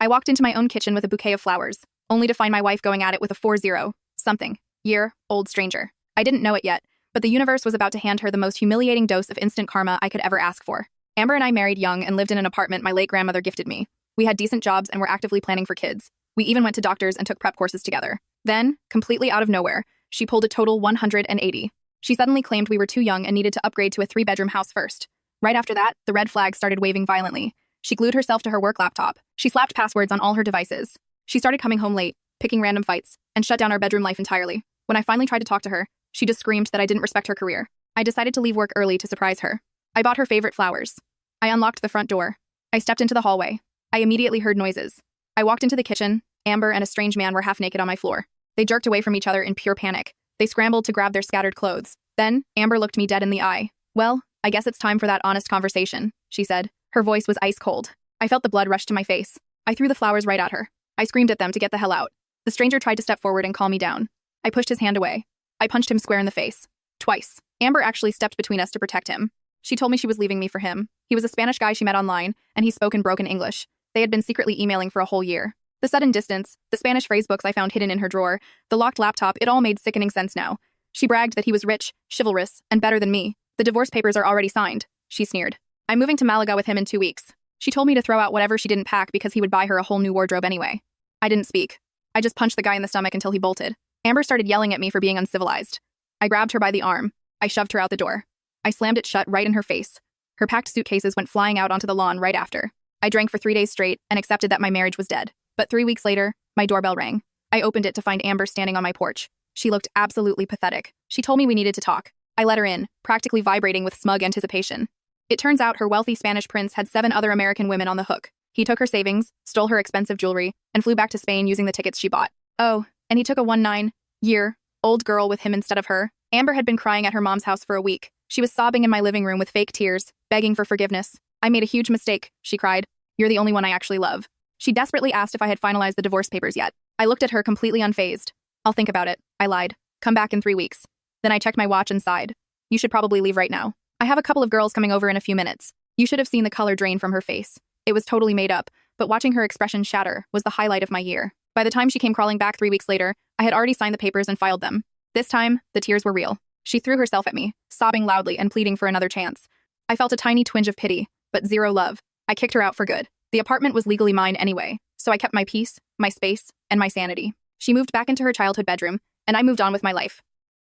I walked into my own kitchen with a bouquet of flowers, only to find my wife going at it with a 40 something year old stranger. I didn't know it yet, but the universe was about to hand her the most humiliating dose of instant karma I could ever ask for. Amber and I married young and lived in an apartment my late grandmother gifted me. We had decent jobs and were actively planning for kids. We even went to doctors and took prep courses together. Then, completely out of nowhere, she pulled a total 180. She suddenly claimed we were too young and needed to upgrade to a 3-bedroom house first. Right after that, the red flag started waving violently. She glued herself to her work laptop. She slapped passwords on all her devices. She started coming home late, picking random fights, and shut down our bedroom life entirely. When I finally tried to talk to her, she just screamed that I didn't respect her career. I decided to leave work early to surprise her. I bought her favorite flowers. I unlocked the front door. I stepped into the hallway. I immediately heard noises. I walked into the kitchen. Amber and a strange man were half naked on my floor. They jerked away from each other in pure panic. They scrambled to grab their scattered clothes. Then, Amber looked me dead in the eye. "Well, I guess it's time for that honest conversation," she said. Her voice was ice cold. I felt the blood rush to my face. I threw the flowers right at her. I screamed at them to get the hell out. The stranger tried to step forward and calm me down. I pushed his hand away. I punched him square in the face. Twice. Amber actually stepped between us to protect him. She told me she was leaving me for him. He was a Spanish guy she met online, and he spoke in broken English. They had been secretly emailing for a whole year. The sudden distance, the Spanish phrase books I found hidden in her drawer, the locked laptop, it all made sickening sense now. She bragged that he was rich, chivalrous, and better than me. "The divorce papers are already signed," she sneered. "I'm moving to Malaga with him in 2 weeks." She told me to throw out whatever she didn't pack because he would buy her a whole new wardrobe anyway. I didn't speak. I just punched the guy in the stomach until he bolted. Amber started yelling at me for being uncivilized. I grabbed her by the arm. I shoved her out the door. I slammed it shut right in her face. Her packed suitcases went flying out onto the lawn right after. I drank for 3 days straight and accepted that my marriage was dead. But 3 weeks later, my doorbell rang. I opened it to find Amber standing on my porch. She looked absolutely pathetic. She told me we needed to talk. I let her in, practically vibrating with smug anticipation. It turns out her wealthy Spanish prince had 7 other American women on the hook. He took her savings, stole her expensive jewelry, and flew back to Spain using the tickets she bought. Oh, and he took a 19-year-old girl with him instead of her. Amber had been crying at her mom's house for a week. She was sobbing in my living room with fake tears, begging for forgiveness. "I made a huge mistake," she cried. "You're the only one I actually love." She desperately asked if I had finalized the divorce papers yet. I looked at her completely unfazed. "I'll think about it," I lied. "Come back in 3 weeks." Then I checked my watch and sighed. "You should probably leave right now. I have a couple of girls coming over in a few minutes." You should have seen the color drain from her face. It was totally made up, but watching her expression shatter was the highlight of my year. By the time she came crawling back 3 weeks later, I had already signed the papers and filed them. This time, the tears were real. She threw herself at me, sobbing loudly and pleading for another chance. I felt a tiny twinge of pity, but zero love. I kicked her out for good. The apartment was legally mine anyway, so I kept my peace, my space, and my sanity. She moved back into her childhood bedroom, and I moved on with my life.